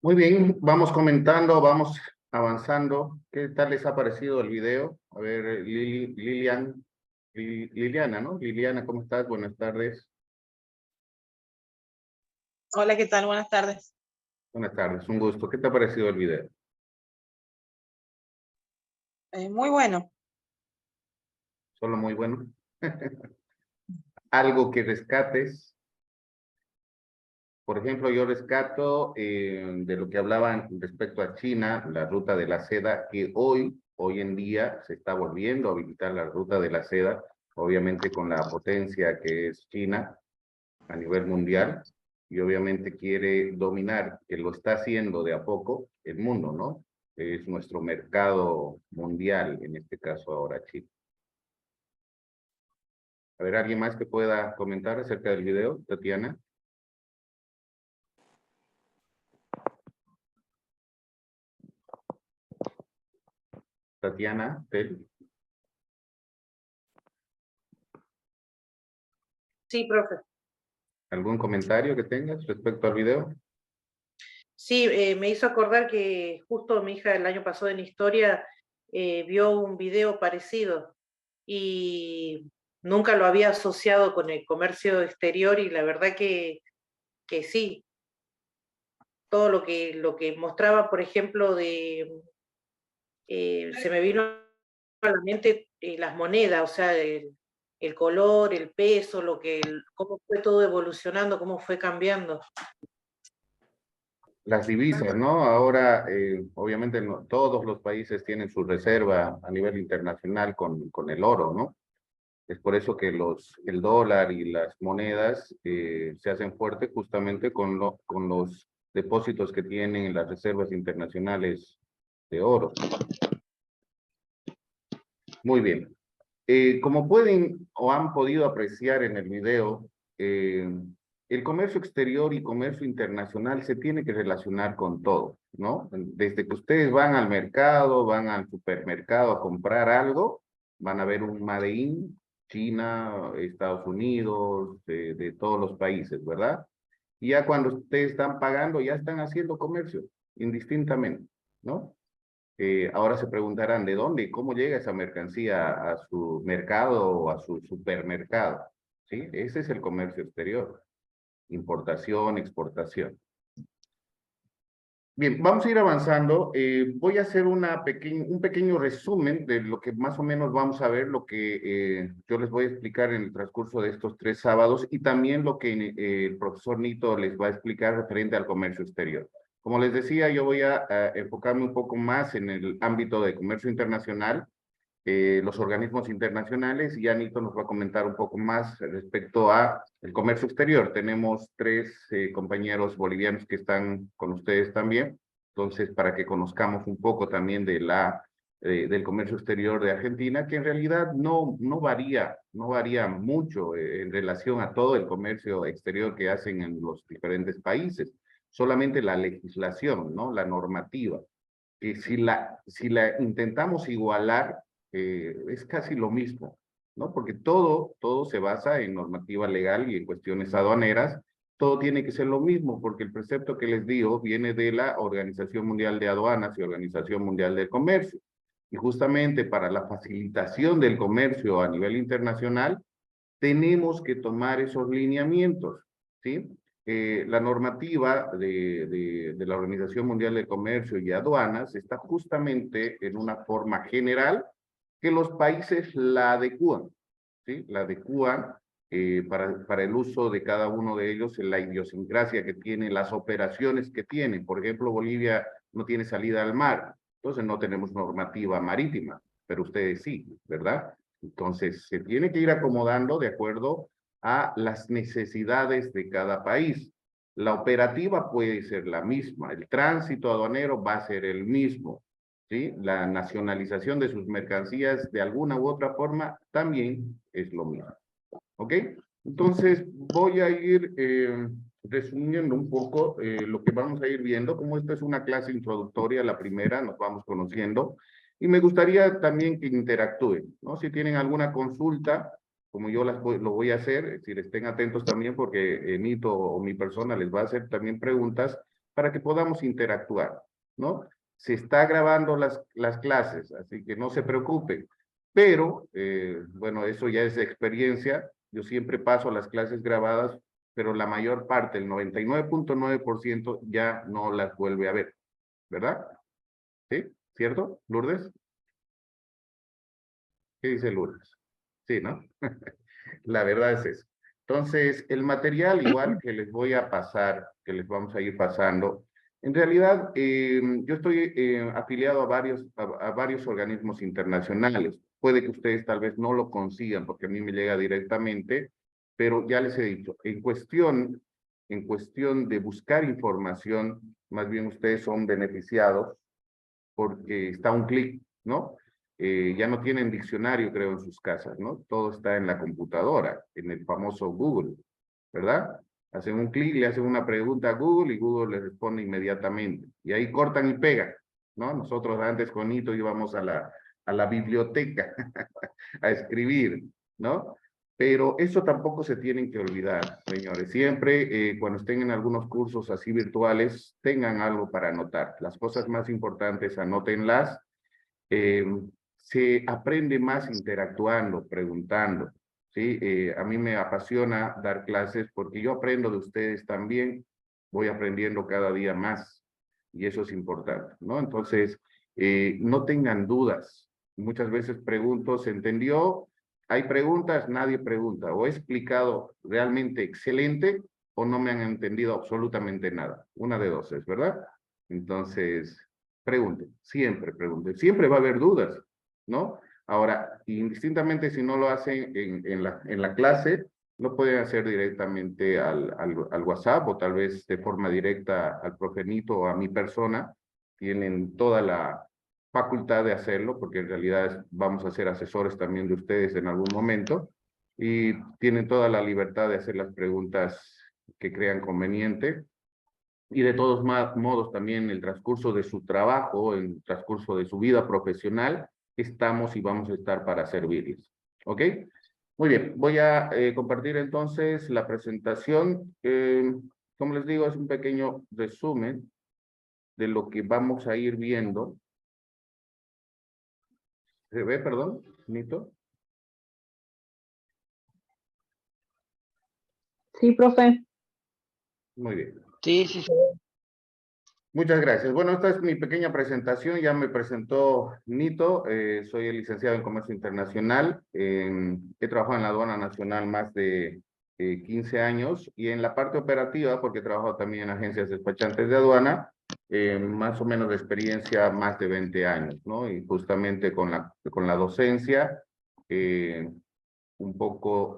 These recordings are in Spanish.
Muy bien, vamos comentando, vamos avanzando. ¿Qué tal les ha parecido el video? A ver, Liliana, ¿no? Liliana, ¿cómo estás? Buenas tardes. Hola, ¿qué tal? Buenas tardes. Buenas tardes, un gusto. ¿Qué te ha parecido el video? Muy bueno. Solo muy bueno. Algo que rescates. Por ejemplo, yo rescato de lo que hablaban respecto a China, la ruta de la seda, que hoy en día se está volviendo a habilitar la ruta de la seda, obviamente con la potencia que es China a nivel mundial, y obviamente quiere dominar, que lo está haciendo de a poco, el mundo, ¿no? Es nuestro mercado mundial, en este caso ahora China. A ver, ¿alguien más que pueda comentar acerca del video, Tatiana? Tatiana, Tel. Sí, profe. ¿Algún comentario que tengas respecto al video? Sí, me hizo acordar que justo mi hija el año pasado en historia vio un video parecido y nunca lo había asociado con el comercio exterior y la verdad que sí, todo lo que mostraba, por ejemplo, se me vino a la mente las monedas, o sea, el color, el peso, cómo fue todo evolucionando, cómo fue cambiando. Las divisas, ¿no? Ahora, obviamente, todos los países tienen su reserva a nivel internacional con el oro, ¿no? Es por eso que el dólar y las monedas se hacen fuertes justamente con los depósitos que tienen en las reservas internacionales de oro. Muy bien. Como pueden o han podido apreciar en el video, el comercio exterior y comercio internacional se tiene que relacionar con todo, ¿no? Desde que ustedes van al mercado, van al supermercado a comprar algo, van a ver un Made in China, Estados Unidos, de todos los países, ¿verdad? Y ya cuando ustedes están pagando, ya están haciendo comercio, indistintamente, ¿no? Ahora se preguntarán de dónde y cómo llega esa mercancía a su mercado o a su supermercado. ¿Sí? Ese es el comercio exterior, importación, exportación. Bien, vamos a ir avanzando. Voy a hacer un pequeño resumen de lo que más o menos vamos a ver, lo que yo les voy a explicar en el transcurso de estos 3 sábados y también lo que el profesor Nito les va a explicar referente al comercio exterior. Como les decía, yo voy a enfocarme un poco más en el ámbito de comercio internacional, los organismos internacionales, y Anito nos va a comentar un poco más respecto a el comercio exterior. Tenemos 3 compañeros bolivianos que están con ustedes también, entonces para que conozcamos un poco también del comercio exterior de Argentina, que en realidad no varía mucho en relación a todo el comercio exterior que hacen en los diferentes países, solamente la legislación, ¿no? La normativa. Y si la intentamos igualar, es casi lo mismo, ¿no? Porque todo se basa en normativa legal y en cuestiones aduaneras. Todo tiene que ser lo mismo, porque el precepto que les digo viene de la Organización Mundial de Aduanas y Organización Mundial del Comercio. Y justamente para la facilitación del comercio a nivel internacional, tenemos que tomar esos lineamientos, ¿sí? La normativa de la Organización Mundial de Comercio y Aduanas está justamente en una forma general que los países la adecúan, ¿sí? La adecúan para el uso de cada uno de ellos, en la idiosincrasia que tiene, las operaciones que tienen. Por ejemplo, Bolivia no tiene salida al mar, entonces no tenemos normativa marítima, pero ustedes sí, ¿verdad? Entonces, se tiene que ir acomodando de acuerdo a las necesidades de cada país. La operativa puede ser la misma, el tránsito aduanero va a ser el mismo, ¿sí? La nacionalización de sus mercancías de alguna u otra forma también es lo mismo, ¿ok? Entonces, voy a ir resumiendo un poco lo que vamos a ir viendo. Como esta es una clase introductoria, la primera, nos vamos conociendo. Y me gustaría también que interactúen, ¿no? Si tienen alguna consulta, como yo lo voy a hacer, es decir, estén atentos también porque Nito o mi persona les va a hacer también preguntas para que podamos interactuar, ¿no? Se está grabando las clases, así que no se preocupen. Pero, bueno, eso ya es de experiencia. Yo siempre paso las clases grabadas, pero la mayor parte, el 99.9%, ya no las vuelve a ver, ¿verdad? ¿Sí? ¿Cierto, Lourdes? ¿Qué dice Lourdes? Sí, ¿no? La verdad es eso. Entonces, el material igual que les voy a pasar, que les vamos a ir pasando, en realidad yo estoy afiliado a varios organismos internacionales. Puede que ustedes tal vez no lo consigan porque a mí me llega directamente, pero ya les he dicho, en cuestión de buscar información, más bien ustedes son beneficiados porque está a un clic, ¿no? Ya no tienen diccionario, creo, en sus casas, ¿no? Todo está en la computadora, en el famoso Google, ¿verdad? Hacen un clic, le hacen una pregunta a Google y Google les responde inmediatamente. Y ahí cortan y pegan, ¿no? Nosotros antes con Nito íbamos a la biblioteca a escribir, ¿no? Pero eso tampoco se tienen que olvidar, señores. Siempre cuando estén en algunos cursos así virtuales, tengan algo para anotar. Las cosas más importantes, anótenlas. Eh, Se aprende más interactuando, preguntando, ¿sí? A mí me apasiona dar clases porque yo aprendo de ustedes también. Voy aprendiendo cada día más y eso es importante, ¿no? Entonces, no tengan dudas. Muchas veces pregunto, ¿se entendió? Hay preguntas, nadie pregunta. O he explicado realmente excelente o no me han entendido absolutamente nada. Una de dos es, ¿verdad? Entonces, pregunten, siempre pregunten. Siempre va a haber dudas, ¿no? Ahora, indistintamente si no lo hacen en la clase, lo pueden hacer directamente al WhatsApp o tal vez de forma directa al profenito o a mi persona. Tienen toda la facultad de hacerlo, porque en realidad vamos a ser asesores también de ustedes en algún momento, y tienen toda la libertad de hacer las preguntas que crean conveniente. Y de todos modos, también en el transcurso de su trabajo, en el transcurso de su vida profesional, estamos y vamos a estar para servirles. ¿Ok? Muy bien, voy a compartir entonces la presentación. Como les digo, es un pequeño resumen de lo que vamos a ir viendo. ¿Se ve, perdón, Nito? Sí, profe. Muy bien. Sí, sí, sí. Muchas gracias. Bueno, esta es mi pequeña presentación. Ya me presentó Nito. Soy el licenciado en Comercio Internacional. He trabajado en la aduana nacional más de 15 años y en la parte operativa, porque he trabajado también en agencias despachantes de aduana, más o menos de experiencia más de 20 años, ¿no? Y justamente con la docencia, un poco,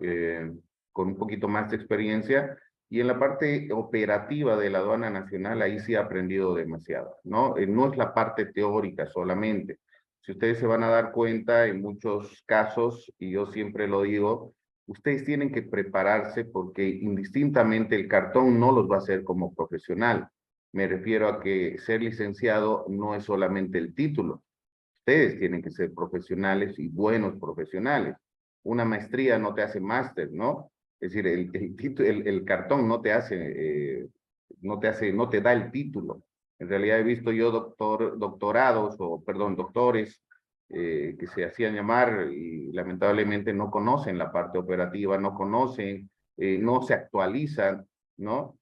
con un poquito más de experiencia. Y en la parte operativa de la aduana nacional, ahí sí he aprendido demasiado, ¿no? No es la parte teórica solamente. Si ustedes se van a dar cuenta, en muchos casos, y yo siempre lo digo, ustedes tienen que prepararse porque indistintamente el cartón no los va a hacer como profesional. Me refiero a que ser licenciado no es solamente el título. Ustedes tienen que ser profesionales y buenos profesionales. Una maestría no te hace máster, ¿no? Es decir, el cartón no te da el título. En realidad he visto yo doctorados, o perdón, doctores que se hacían llamar y lamentablemente no conocen la parte operativa, no conocen, no se actualizan, ¿no?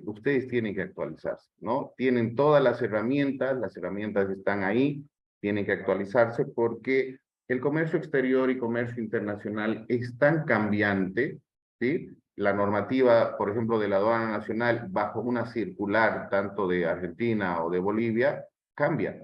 Ustedes tienen que actualizarse, ¿no? Tienen todas las herramientas están ahí, tienen que actualizarse porque el comercio exterior y comercio internacional es tan cambiante, ¿sí? La normativa, por ejemplo, de la aduana nacional, bajo una circular, tanto de Argentina o de Bolivia, cambia.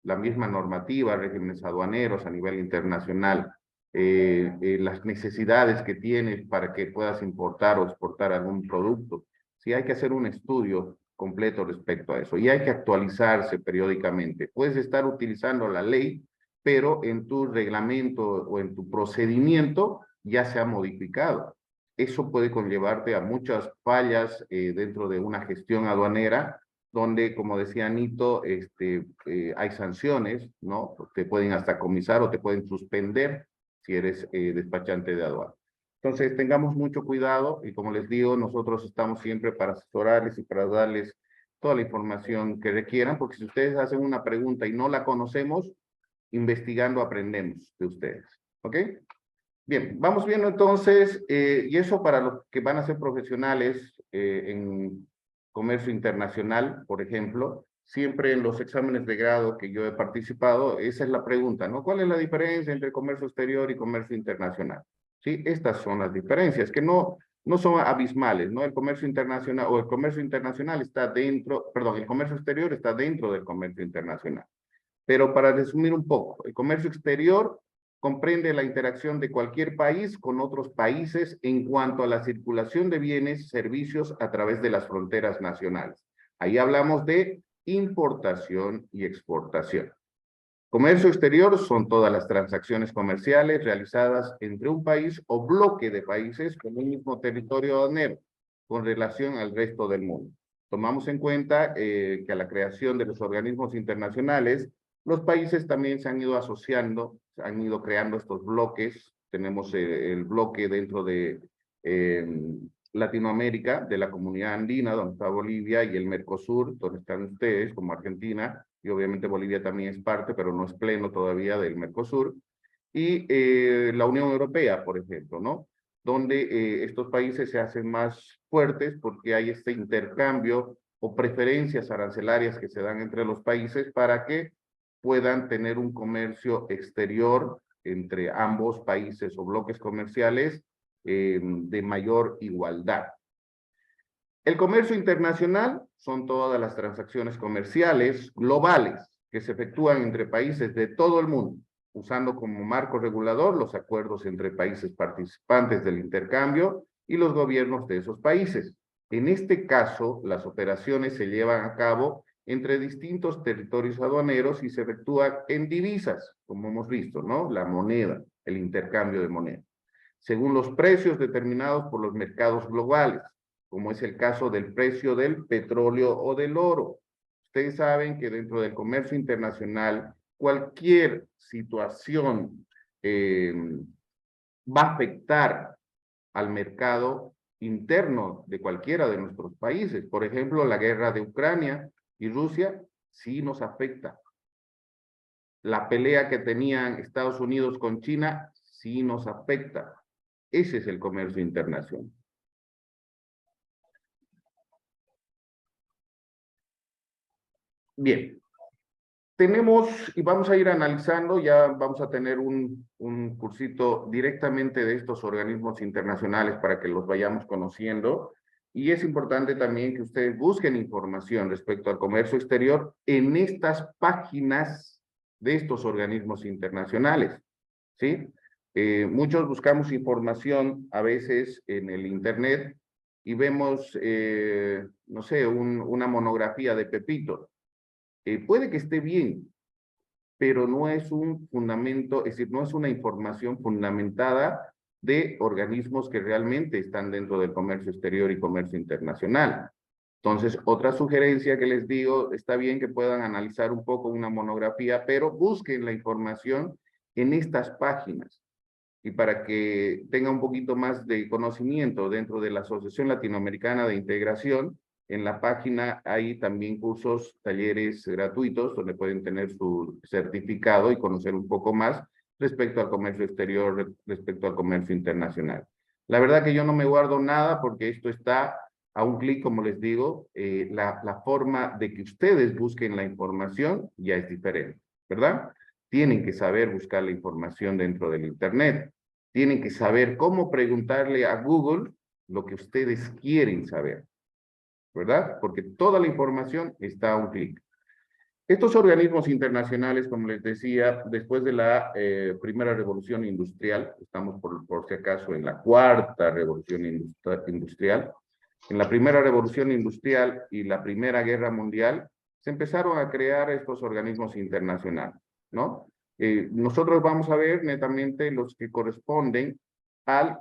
La misma normativa, regímenes aduaneros a nivel internacional, las necesidades que tienes para que puedas importar o exportar algún producto. Sí, hay que hacer un estudio completo respecto a eso y hay que actualizarse periódicamente. Puedes estar utilizando la ley, pero en tu reglamento o en tu procedimiento ya se ha modificado. Eso puede conllevarte a muchas fallas dentro de una gestión aduanera, donde, como decía Nito, hay sanciones, ¿no? Te pueden hasta comisar o te pueden suspender si eres despachante de aduana. Entonces, tengamos mucho cuidado y como les digo, nosotros estamos siempre para asesorarles y para darles toda la información que requieran, porque si ustedes hacen una pregunta y no la conocemos, investigando aprendemos de ustedes. ¿Ok? Bien, vamos viendo entonces, y eso para los que van a ser profesionales en comercio internacional, por ejemplo, siempre en los exámenes de grado que yo he participado, esa es la pregunta, ¿no? ¿Cuál es la diferencia entre comercio exterior y comercio internacional? Sí, estas son las diferencias, que no son abismales, ¿no? El comercio internacional, o el comercio internacional está dentro, perdón, el comercio exterior está dentro del comercio internacional. Pero para resumir un poco, el comercio exterior comprende la interacción de cualquier país con otros países en cuanto a la circulación de bienes, servicios a través de las fronteras nacionales. Ahí hablamos de importación y exportación. Comercio exterior son todas las transacciones comerciales realizadas entre un país o bloque de países con un mismo territorio aduanero con relación al resto del mundo. Tomamos en cuenta que a la creación de los organismos internacionales, los países también se han ido asociando, han ido creando estos bloques. Tenemos el bloque dentro de Latinoamérica, de la Comunidad Andina, donde está Bolivia, y el Mercosur, donde están ustedes, como Argentina, y obviamente Bolivia también es parte, pero no es pleno todavía del Mercosur, y la Unión Europea, por ejemplo, ¿no? Donde estos países se hacen más fuertes porque hay este intercambio o preferencias arancelarias que se dan entre los países para que puedan tener un comercio exterior entre ambos países o bloques comerciales de mayor igualdad. El comercio internacional son todas las transacciones comerciales globales que se efectúan entre países de todo el mundo, usando como marco regulador los acuerdos entre países participantes del intercambio y los gobiernos de esos países. En este caso, las operaciones se llevan a cabo entre distintos territorios aduaneros y se efectúan en divisas, como hemos visto, ¿no? La moneda, el intercambio de moneda, según los precios determinados por los mercados globales, como es el caso del precio del petróleo o del oro. Ustedes saben que dentro del comercio internacional, cualquier situación va a afectar al mercado interno de cualquiera de nuestros países. Por ejemplo, la guerra de Ucrania y Rusia sí nos afecta. La pelea que tenían Estados Unidos con China sí nos afecta. Ese es el comercio internacional. Bien, tenemos, y vamos a ir analizando, ya vamos a tener un cursito directamente de estos organismos internacionales para que los vayamos conociendo. Y es importante también que ustedes busquen información respecto al comercio exterior en estas páginas de estos organismos internacionales, ¿sí? Muchos buscamos información a veces en el Internet y vemos, no sé, una monografía de Pepito. Puede que esté bien, pero no es un fundamento, es decir, no es una información fundamentada de organismos que realmente están dentro del comercio exterior y comercio internacional. Entonces, otra sugerencia que les digo, está bien que puedan analizar un poco una monografía, pero busquen la información en estas páginas. Y para que tenga un poquito más de conocimiento dentro de la Asociación Latinoamericana de Integración, en la página hay también cursos, talleres gratuitos donde pueden tener su certificado y conocer un poco más respecto al comercio exterior, respecto al comercio internacional. La verdad que yo no me guardo nada porque esto está a un clic, como les digo. La forma de que ustedes busquen la información ya es diferente, ¿verdad? Tienen que saber buscar la información dentro del Internet. Tienen que saber cómo preguntarle a Google lo que ustedes quieren saber, ¿verdad? Porque toda la información está a un clic. Estos organismos internacionales, como les decía, después de la primera revolución industrial, estamos por si acaso en la cuarta revolución industrial, en la primera revolución industrial y la primera guerra mundial, se empezaron a crear estos organismos internacionales, ¿no? Nosotros vamos a ver netamente los que corresponden al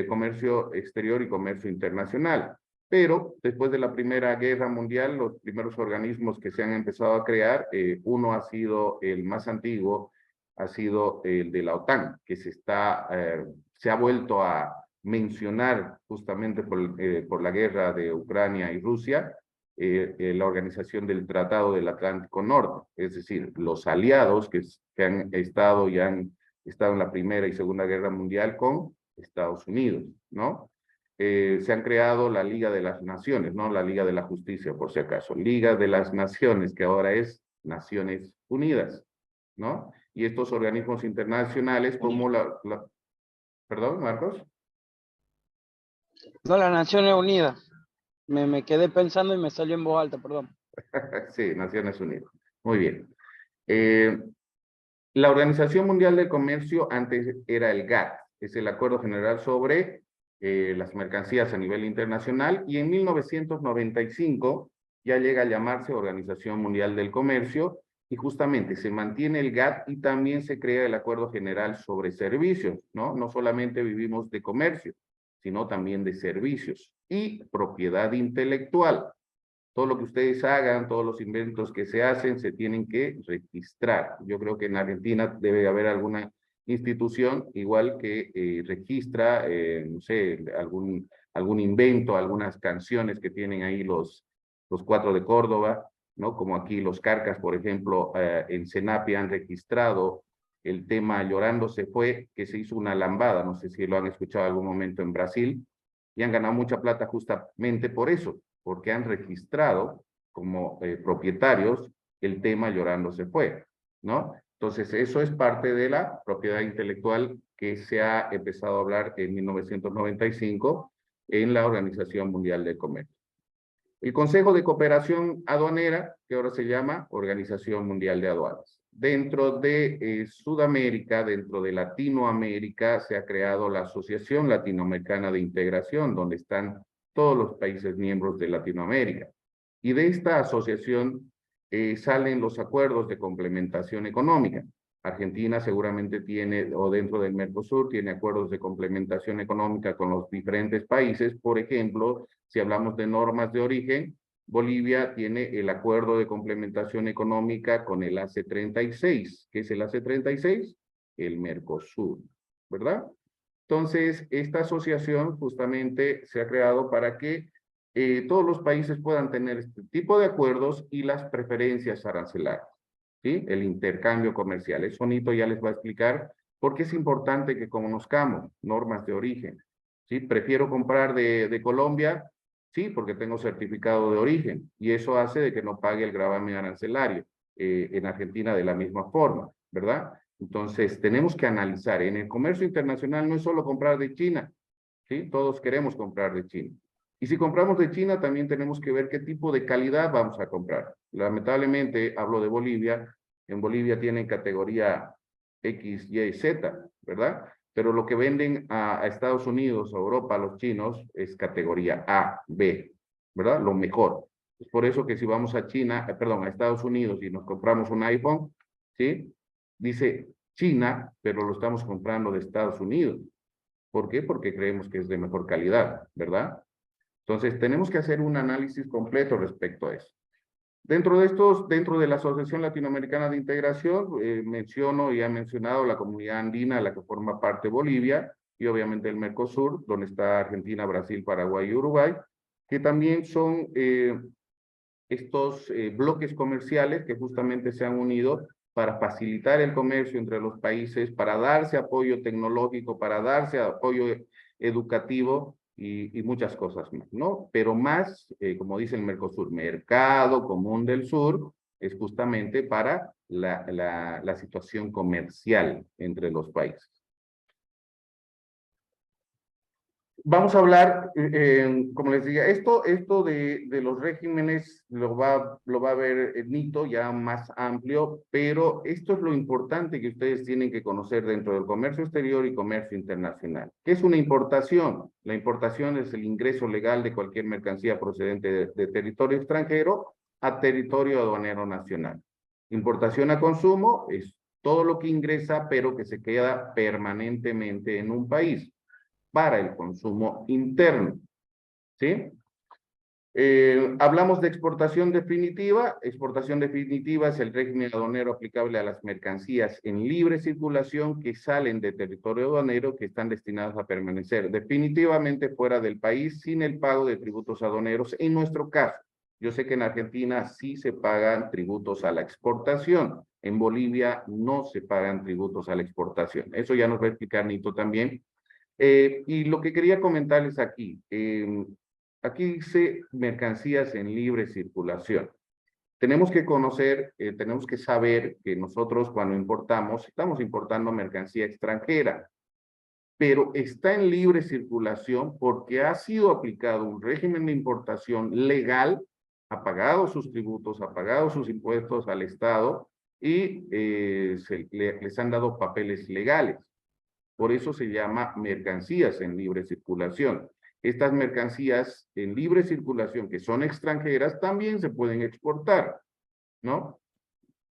comercio exterior y comercio internacional. Pero después de la Primera Guerra Mundial, los primeros organismos que se han empezado a crear, uno ha sido el más antiguo, ha sido el de la OTAN, que se ha vuelto a mencionar justamente por la guerra de Ucrania y Rusia, la organización del Tratado del Atlántico Norte, es decir, los aliados que han estado y han estado en la Primera y Segunda Guerra Mundial con Estados Unidos, ¿no? Se han creado la Liga de las Naciones, ¿no? La Liga de la Justicia, por si acaso. Liga de las Naciones, que ahora es Naciones Unidas, ¿no? Y estos organismos internacionales como ¿Perdón, Marcos? No, las Naciones Unidas. Me quedé pensando y me salió en voz alta, perdón. Sí, Naciones Unidas. Muy bien. La Organización Mundial del Comercio antes era el GATT, es el Acuerdo General sobre las Mercancías a nivel internacional, y en 1995 ya llega a llamarse Organización Mundial del Comercio, y justamente se mantiene el GATT y también se crea el Acuerdo General sobre Servicios, ¿no? No solamente vivimos de comercio, sino también de servicios y propiedad intelectual. Todo lo que ustedes hagan, todos los inventos que se hacen, se tienen que registrar. Yo creo que en Argentina debe haber alguna institución igual que registra, no sé, algún invento, algunas canciones que tienen ahí los Cuatro de Córdoba, ¿no? Como aquí los Carcas, por ejemplo, en Senapi han registrado el tema Llorando se fue, que se hizo una lambada, no sé si lo han escuchado en algún momento en Brasil, y han ganado mucha plata justamente por eso, porque han registrado como propietarios el tema Llorando se fue, ¿no? Entonces, eso es parte de la propiedad intelectual que se ha empezado a hablar en 1995 en la Organización Mundial del Comercio. El Consejo de Cooperación Aduanera, que ahora se llama Organización Mundial de Aduanas. Dentro de Sudamérica, dentro de Latinoamérica, se ha creado la Asociación Latinoamericana de Integración, donde están todos los países miembros de Latinoamérica. Y de esta asociación salen los acuerdos de complementación económica. Argentina seguramente tiene, o dentro del Mercosur, tiene acuerdos de complementación económica con los diferentes países. Por ejemplo, si hablamos de normas de origen, Bolivia tiene el acuerdo de complementación económica con el AC36. ¿Qué es el AC36? El Mercosur, ¿verdad? Entonces, esta asociación justamente se ha creado para que todos los países puedan tener este tipo de acuerdos y las preferencias arancelarias, ¿sí? El intercambio comercial. Eso Nito ya les va a explicar por qué es importante que conozcamos normas de origen, ¿sí? Prefiero comprar de Colombia, sí, porque tengo certificado de origen, y eso hace de que no pague el gravamen arancelario en Argentina de la misma forma, ¿verdad? Entonces, tenemos que analizar. En el comercio internacional no es solo comprar de China, ¿sí? Todos queremos comprar de China. Y si compramos de China, también tenemos que ver qué tipo de calidad vamos a comprar. Lamentablemente, hablo de Bolivia. En Bolivia tienen categoría X, Y, Z, ¿verdad? Pero lo que venden a Estados Unidos, a Europa, a los chinos, es categoría A, B, ¿verdad? Lo mejor. Es por eso que si vamos a China, perdón, a Estados Unidos y nos compramos un iPhone, ¿sí? Dice China, pero lo estamos comprando de Estados Unidos. ¿Por qué? Porque creemos que es de mejor calidad, ¿verdad? Entonces, tenemos que hacer un análisis completo respecto a eso. Dentro de la Asociación Latinoamericana de Integración, menciono y he mencionado la Comunidad Andina, a la que forma parte Bolivia, y obviamente el Mercosur, donde está Argentina, Brasil, Paraguay y Uruguay, que también son estos bloques comerciales que justamente se han unido para facilitar el comercio entre los países, para darse apoyo tecnológico, para darse apoyo educativo y muchas cosas más, ¿no? Pero más, como dice el Mercosur, Mercado Común del Sur, es justamente para la situación comercial entre los países. Vamos a hablar, como les decía, esto de los regímenes lo va a ver Nito ya más amplio, pero esto es lo importante que ustedes tienen que conocer dentro del comercio exterior y comercio internacional. ¿Qué es una importación? La importación es el ingreso legal de cualquier mercancía procedente de territorio extranjero a territorio aduanero nacional. Importación a consumo es todo lo que ingresa, pero que se queda permanentemente en un país para el consumo interno, ¿sí? Hablamos de exportación definitiva. Exportación definitiva es el régimen aduanero aplicable a las mercancías en libre circulación que salen de territorio aduanero que están destinadas a permanecer definitivamente fuera del país sin el pago de tributos aduaneros, en nuestro caso, Yo sé que en Argentina sí se pagan tributos a la exportación. En Bolivia no se pagan tributos a la exportación. Eso ya nos va a explicar Nito también. Y lo que quería comentarles aquí, aquí dice mercancías en libre circulación. Tenemos que conocer, tenemos que saber que nosotros cuando importamos, estamos importando mercancía extranjera, pero está en libre circulación porque ha sido aplicado un régimen de importación legal, ha pagado sus tributos, ha pagado sus impuestos al Estado y les han dado papeles legales. Por eso se llama mercancías en libre circulación. Estas mercancías en libre circulación que son extranjeras también se pueden exportar, ¿no?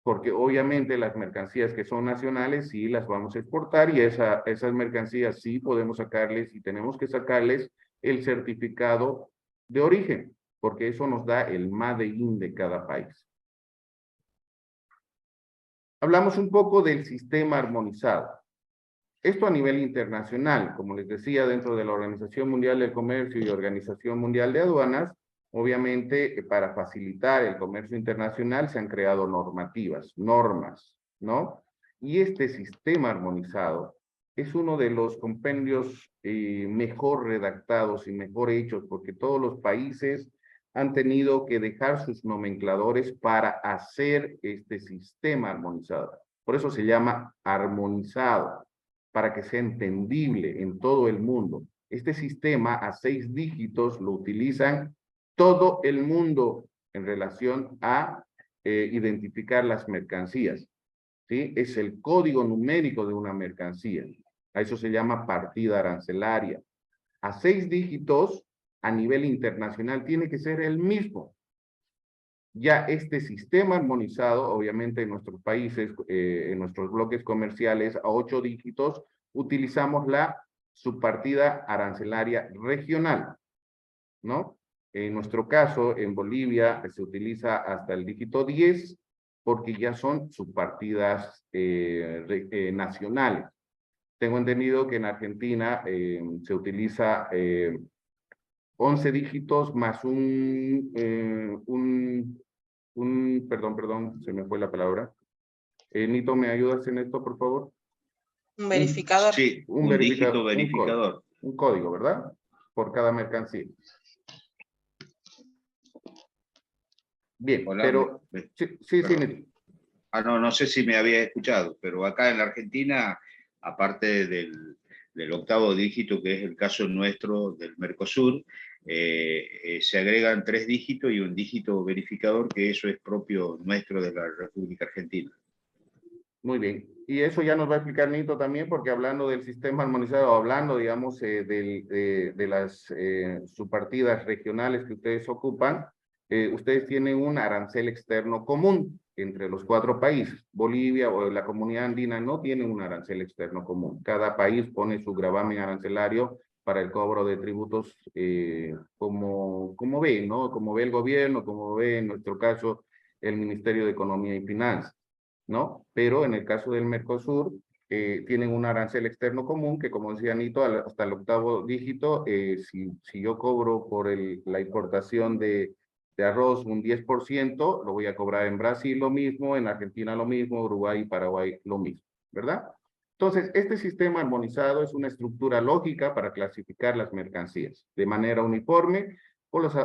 Porque obviamente las mercancías que son nacionales sí las vamos a exportar y esas mercancías sí podemos sacarles y tenemos que sacarles el certificado de origen, porque eso nos da el Made in de cada país. Hablamos un poco del sistema armonizado. Esto a nivel internacional, como les decía, dentro de la Organización Mundial del Comercio y Organización Mundial de Aduanas, obviamente para facilitar el comercio internacional se han creado normativas, normas, ¿no? Y este sistema armonizado es uno de los compendios mejor redactados y mejor hechos, porque todos los países han tenido que dejar sus nomencladores para hacer este sistema armonizado. Por eso se llama armonizado, para que sea entendible en todo el mundo. Este sistema a 6 dígitos lo utilizan todo el mundo en relación a identificar las mercancías, ¿sí? Es el código numérico de una mercancía. A eso se llama partida arancelaria. A 6 dígitos, a nivel internacional, tiene que ser el mismo. Ya este sistema armonizado, obviamente en nuestros países, en nuestros bloques comerciales a 8 dígitos, utilizamos la subpartida arancelaria regional, ¿no? En nuestro caso, en Bolivia, se utiliza hasta el dígito 10, porque ya son subpartidas nacionales. Tengo entendido que en Argentina se utiliza 11 dígitos más perdón, se me fue la palabra. Nito, ¿me ayudas en esto, por favor? Un verificador. Sí, Un dígito verificador. verificador. Un código, ¿verdad? Por cada mercancía. Bien, Hola, pero... Sí, Nito. No sé si me había escuchado, pero acá en la Argentina, aparte del 8º dígito, que es el caso nuestro del Mercosur, se agregan 3 dígitos y un dígito verificador, que eso es propio nuestro de la República Argentina. Muy bien. Y eso ya nos va a explicar Nito también, porque hablando del sistema armonizado, hablando, digamos, de las subpartidas regionales que ustedes ocupan, ustedes tienen un arancel externo común entre los 4 países. Bolivia o la Comunidad Andina no tienen un arancel externo común. Cada país pone su gravamen arancelario para el cobro de tributos como ve, ¿no? Como ve el gobierno, como ve en nuestro caso el Ministerio de Economía y Finanzas, ¿no? Pero en el caso del Mercosur, tienen un arancel externo común que, como decía Nito, hasta el 8º dígito, si yo cobro por la importación de arroz un 10%, lo voy a cobrar en Brasil lo mismo, en Argentina lo mismo, Uruguay y Paraguay lo mismo, ¿verdad? Entonces, este sistema armonizado es una estructura lógica para clasificar las mercancías de manera uniforme por las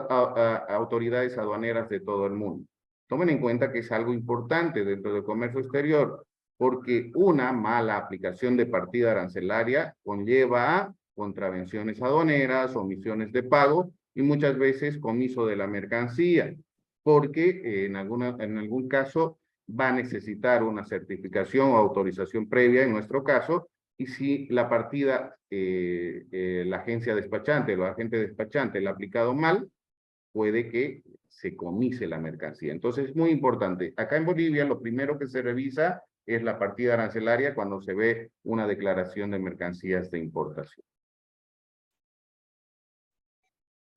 autoridades aduaneras de todo el mundo. Tomen en cuenta que es algo importante dentro del comercio exterior, porque una mala aplicación de partida arancelaria conlleva a contravenciones aduaneras, omisiones de pago y muchas veces comiso de la mercancía, porque en algún caso va a necesitar una certificación o autorización previa, en nuestro caso, y si la partida, la agencia despachante o el agente despachante la ha aplicado mal, puede que se comise la mercancía. Entonces es muy importante. Acá en Bolivia lo primero que se revisa es la partida arancelaria cuando se ve una declaración de mercancías de importación.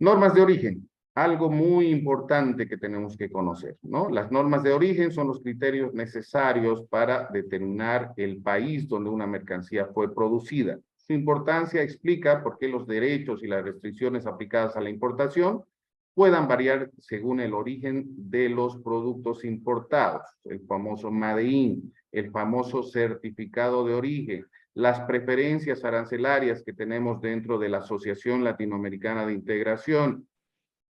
Normas de origen, algo muy importante que tenemos que conocer, ¿no? Las normas de origen son los criterios necesarios para determinar el país donde una mercancía fue producida. Su importancia explica por qué los derechos y las restricciones aplicadas a la importación puedan variar según el origen de los productos importados, el famoso Made in, el famoso certificado de origen, las preferencias arancelarias que tenemos dentro de la Asociación Latinoamericana de Integración.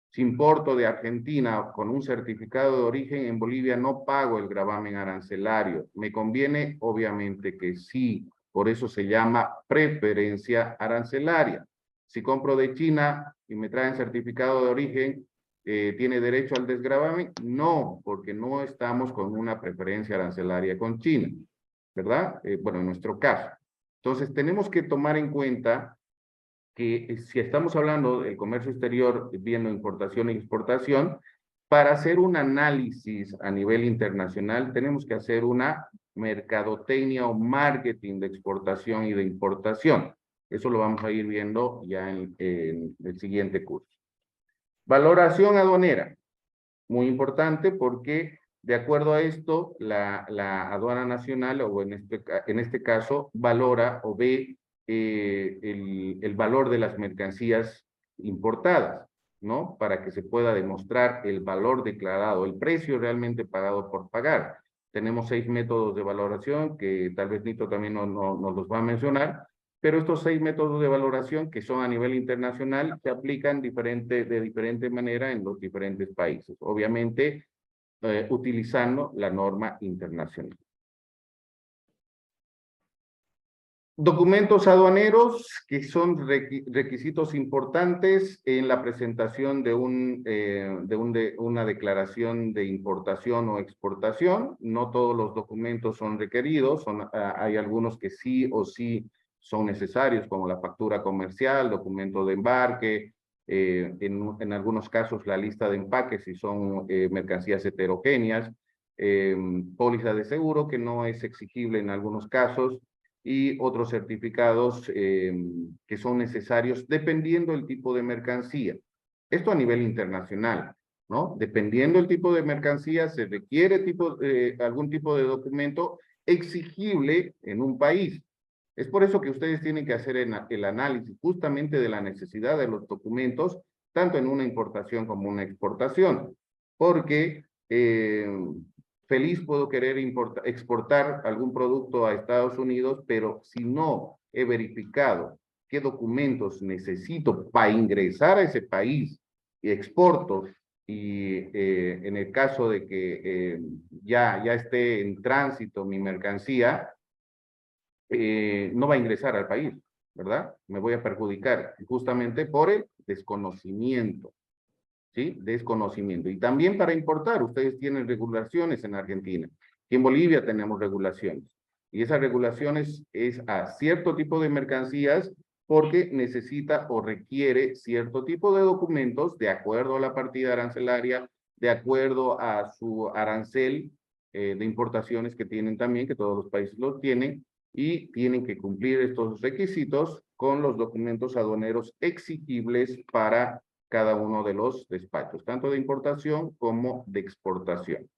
Si importo de Argentina con un certificado de origen, en Bolivia no pago el gravamen arancelario. ¿Me conviene? Obviamente que sí. Por eso se llama preferencia arancelaria. Si compro de China y me traen certificado de origen, ¿tiene derecho al desgravamen? No, porque no estamos con una preferencia arancelaria con China, ¿verdad? Bueno, en nuestro caso. Entonces, tenemos que tomar en cuenta que si estamos hablando del comercio exterior, viendo importación y exportación, para hacer un análisis a nivel internacional, tenemos que hacer una mercadotecnia o marketing de exportación y de importación. Eso lo vamos a ir viendo ya en el siguiente curso. Valoración aduanera. Muy importante porque de acuerdo a esto, la aduana nacional, o en este caso, valora o ve el valor de las mercancías importadas, ¿no? Para que se pueda demostrar el valor declarado, el precio realmente pagado por pagar. Tenemos 6 métodos de valoración que tal vez Nito también nos los va a mencionar, pero estos 6 métodos de valoración que son a nivel internacional se aplican de diferente manera en los diferentes países. Obviamente, utilizando la norma internacional. Documentos aduaneros, que son requisitos importantes en la presentación de una declaración de importación o exportación. No todos los documentos son requeridos, hay algunos que sí o sí son necesarios, como la factura comercial, documento de embarque, en algunos casos la lista de empaques si son mercancías heterogéneas, póliza de seguro que no es exigible en algunos casos, y otros certificados que son necesarios dependiendo del tipo de mercancía. Esto a nivel internacional, ¿no? Dependiendo del tipo de mercancía, se requiere algún tipo de documento exigible en un país. Es por eso que ustedes tienen que hacer el análisis justamente de la necesidad de los documentos, tanto en una importación como una exportación, porque feliz puedo querer exportar algún producto a Estados Unidos, pero si no he verificado qué documentos necesito para ingresar a ese país y exporto, y en el caso de que ya esté en tránsito mi mercancía, no va a ingresar al país, ¿verdad? Me voy a perjudicar justamente por el desconocimiento. ¿Sí? Desconocimiento. Y también para importar, ustedes tienen regulaciones en Argentina. Y en Bolivia tenemos regulaciones. Y esas regulaciones es a cierto tipo de mercancías porque necesita o requiere cierto tipo de documentos de acuerdo a la partida arancelaria, de acuerdo a su arancel de importaciones que tienen también, que todos los países los tienen, y tienen que cumplir estos requisitos con los documentos aduaneros exigibles para cada uno de los despachos, tanto de importación como de exportación.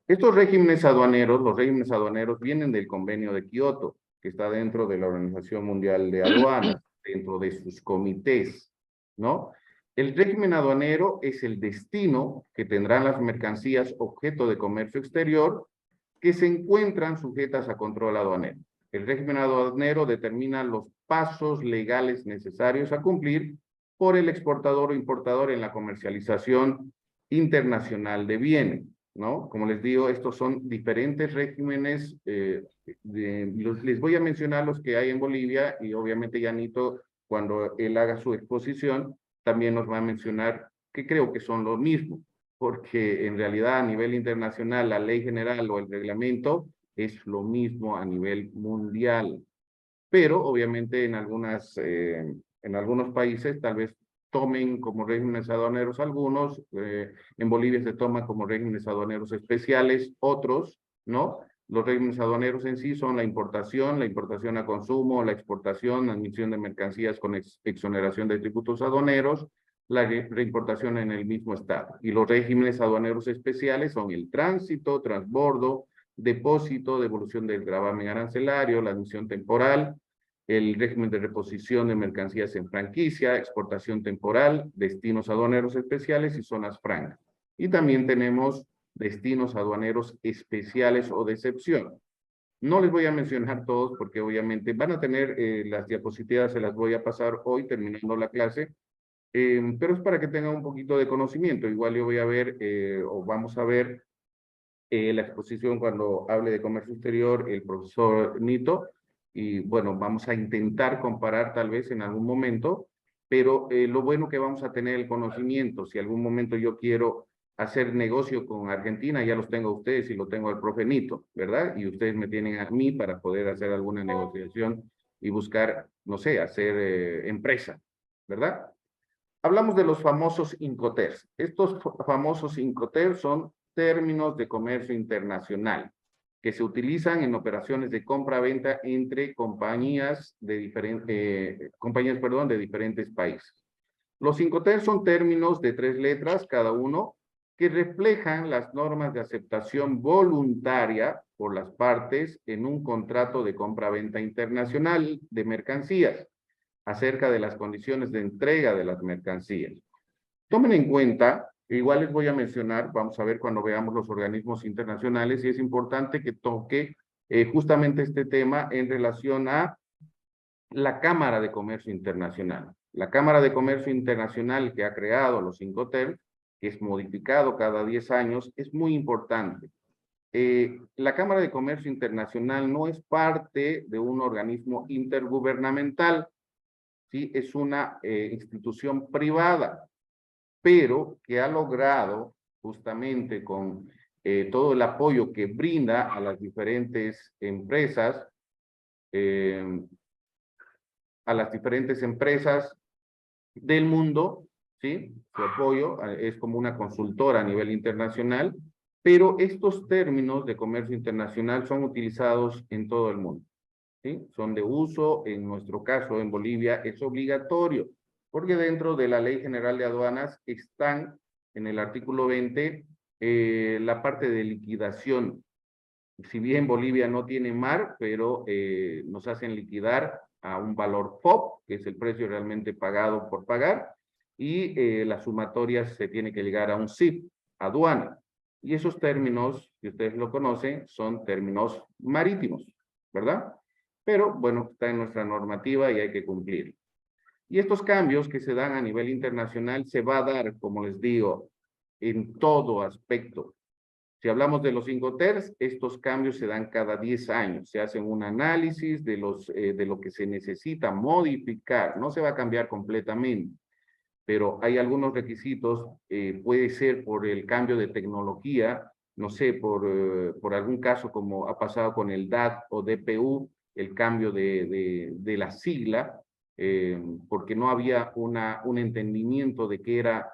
Estos regímenes aduaneros, los regímenes aduaneros vienen del convenio de Kioto, que está dentro de la Organización Mundial de Aduanas, dentro de sus comités, ¿no? El régimen aduanero es el destino que tendrán las mercancías objeto de comercio exterior que se encuentran sujetas a control aduanero. El régimen aduanero determina los pasos legales necesarios a cumplir por el exportador o importador en la comercialización internacional de bienes, ¿no? Como les digo, estos son diferentes regímenes, les voy a mencionar los que hay en Bolivia, y obviamente Yanito, cuando él haga su exposición, también nos va a mencionar que creo que son los mismos, porque en realidad a nivel internacional la ley general o el reglamento es lo mismo a nivel mundial, pero obviamente en algunos países tal vez tomen como regímenes aduaneros algunos, en Bolivia se toma como regímenes aduaneros especiales otros, ¿no? Los regímenes aduaneros en sí son la importación a consumo, la exportación, admisión de mercancías con exoneración de tributos aduaneros, la reimportación en el mismo estado. Y los regímenes aduaneros especiales son el tránsito, transbordo, depósito, devolución del gravamen arancelario, la admisión temporal, el régimen de reposición de mercancías en franquicia, exportación temporal, destinos aduaneros especiales y zonas francas. Y también tenemos destinos aduaneros especiales o de excepción. No les voy a mencionar todos porque obviamente van a tener las diapositivas, se las voy a pasar hoy terminando la clase, pero es para que tengan un poquito de conocimiento. Igual yo voy a ver o vamos a ver la exposición cuando hable de comercio exterior, el profesor Nito, y bueno, vamos a intentar comparar tal vez en algún momento, pero lo bueno que vamos a tener el conocimiento, si algún momento yo quiero hacer negocio con Argentina, ya los tengo a ustedes y lo tengo al profe Nito, ¿verdad? Y ustedes me tienen a mí para poder hacer alguna negociación y buscar, no sé, hacer empresa, ¿verdad? Hablamos de los famosos Incoterms. Estos famosos Incoterms son términos de comercio internacional que se utilizan en operaciones de compra-venta entre compañías de diferentes países. Los Incoterms son términos de 3 letras cada uno que reflejan las normas de aceptación voluntaria por las partes en un contrato de compra-venta internacional de mercancías acerca de las condiciones de entrega de las mercancías. Tomen en cuenta, igual les voy a mencionar, vamos a ver cuando veamos los organismos internacionales, y es importante que toque justamente este tema en relación a la Cámara de Comercio Internacional. La Cámara de Comercio Internacional que ha creado los Incoterms, que es modificado cada 10 años, es muy importante. La Cámara de Comercio Internacional no es parte de un organismo intergubernamental, ¿sí? Es una institución privada, pero que ha logrado justamente con todo el apoyo que brinda a las diferentes empresas, del mundo, ¿sí? Su apoyo es como una consultora a nivel internacional, pero estos términos de comercio internacional son utilizados en todo el mundo. ¿Sí? Son de uso, en nuestro caso en Bolivia es obligatorio, porque dentro de la Ley General de Aduanas están en el artículo 20 la parte de liquidación. Si bien Bolivia no tiene mar, pero nos hacen liquidar a un valor FOB, que es el precio realmente pagado por pagar, y las sumatorias se tiene que llegar a un CIF, aduana. Y esos términos, que ustedes lo conocen, son términos marítimos, ¿verdad? Pero bueno, está en nuestra normativa y hay que cumplir. Y estos cambios que se dan a nivel internacional se va a dar, como les digo, en todo aspecto. Si hablamos de los Incoterms, estos cambios se dan cada 10 años. Se hacen un análisis de lo que se necesita modificar. No se va a cambiar completamente, pero hay algunos requisitos. Puede ser por el cambio de tecnología, no sé, por algún caso como ha pasado con el DAT o DPU, el cambio de la sigla, porque no había un entendimiento de qué era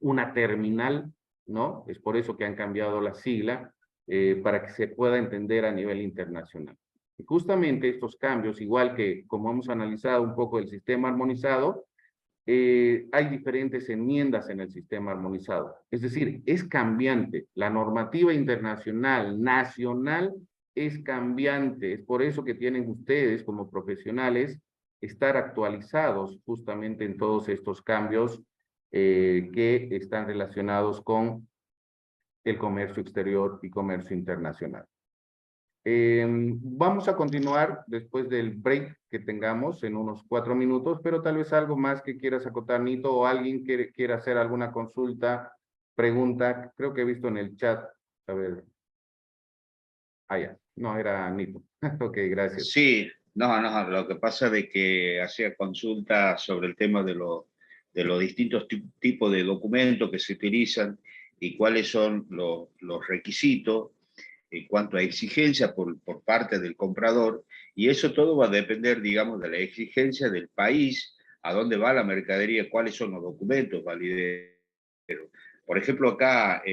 una terminal, ¿no? Es por eso que han cambiado la sigla, para que se pueda entender a nivel internacional. Y justamente estos cambios, igual que como hemos analizado un poco el sistema armonizado, hay diferentes enmiendas en el sistema armonizado. Es decir, es cambiante. La normativa internacional, nacional, es cambiante. Es por eso que tienen ustedes como profesionales estar actualizados justamente en todos estos cambios que están relacionados con el comercio exterior y comercio internacional. Vamos a continuar después del break que tengamos en unos 4 minutos, pero tal vez algo más que quieras acotar, Nito, o alguien que quiera hacer alguna consulta, pregunta. Creo que he visto en el chat. A ver. Ah, ya. No, era Nito. Ok, gracias. Sí, no, lo que pasa es que hacía consulta sobre el tema de los distintos tipos de documentos que se utilizan y cuáles son los requisitos en cuanto a exigencia por parte del comprador, y eso todo va a depender, digamos, de la exigencia del país, a dónde va la mercadería, cuáles son los documentos valideros. Por ejemplo, acá,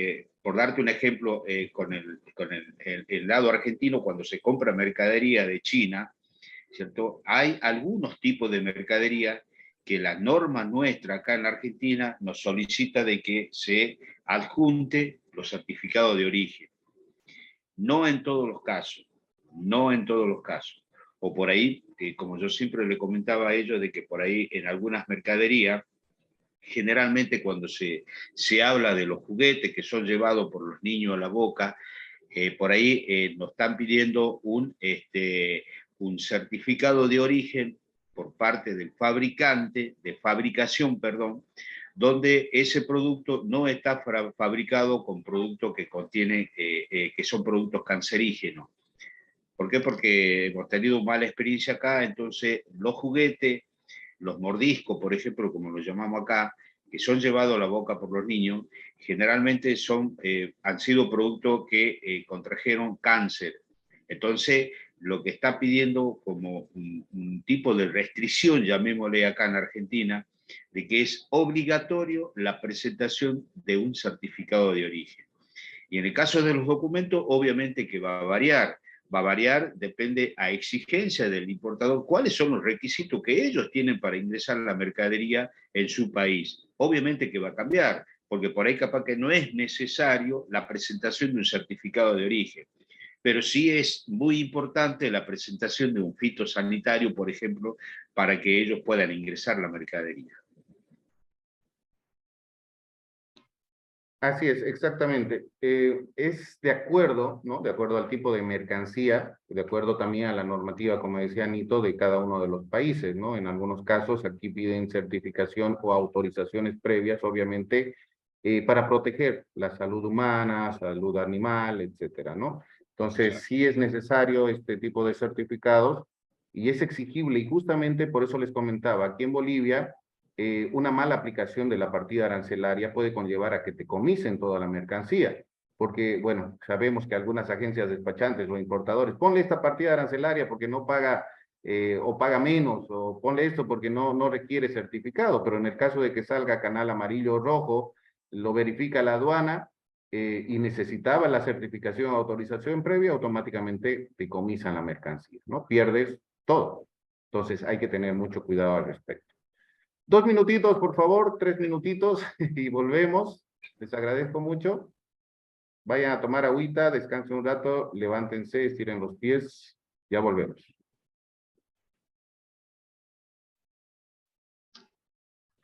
por darte un ejemplo, con el lado argentino, cuando se compra mercadería de China, ¿cierto? Hay algunos tipos de mercadería que la norma nuestra acá en la Argentina nos solicita de que se adjunte los certificados de origen. No en todos los casos, no en todos los casos. o por ahí, como yo siempre le comentaba a ellos, de que por ahí en algunas mercaderías, generalmente cuando se habla de los juguetes que son llevados por los niños a la boca, por ahí nos están pidiendo un certificado de origen por parte del fabricante, de fabricación, perdón, donde ese producto no está fabricado con productos que contienen, que son productos cancerígenos. ¿Por qué? Porque hemos tenido mala experiencia acá, entonces los juguetes, los mordiscos, por ejemplo, como lo llamamos acá, que son llevados a la boca por los niños, generalmente han sido productos que contrajeron cáncer. Entonces, lo que está pidiendo como un tipo de restricción, llamémosle acá en Argentina, de que es obligatorio la presentación de un certificado de origen. Y en el caso de los documentos, obviamente que va a variar. Va a variar, depende a exigencia del importador, cuáles son los requisitos que ellos tienen para ingresar la mercadería en su país. Obviamente que va a cambiar, porque por ahí capaz que no es necesario la presentación de un certificado de origen, pero sí es muy importante la presentación de un fitosanitario, por ejemplo, para que ellos puedan ingresar la mercadería. Así es, exactamente. Es de acuerdo, ¿no? De acuerdo al tipo de mercancía, de acuerdo también a la normativa, como decía Nito, de cada uno de los países, ¿no? En algunos casos aquí piden certificación o autorizaciones previas, obviamente, para proteger la salud humana, salud animal, etcétera, ¿no? Entonces, sí es necesario este tipo de certificados y es exigible, y justamente por eso les comentaba, aquí en Bolivia, una mala aplicación de la partida arancelaria puede conllevar a que te comisen toda la mercancía, porque, bueno, sabemos que algunas agencias despachantes o importadores, ponle esta partida arancelaria porque no paga o paga menos, o ponle esto porque no requiere certificado, pero en el caso de que salga canal amarillo o rojo, lo verifica la aduana y necesitaba la certificación o autorización previa, automáticamente te comisan la mercancía, ¿no? Pierdes todo. Entonces hay que tener mucho cuidado al respecto. 2 minutitos, por favor, 3 minutitos y volvemos. Les agradezco mucho. Vayan a tomar agüita, descansen un rato, levántense, estiren los pies. Ya volvemos.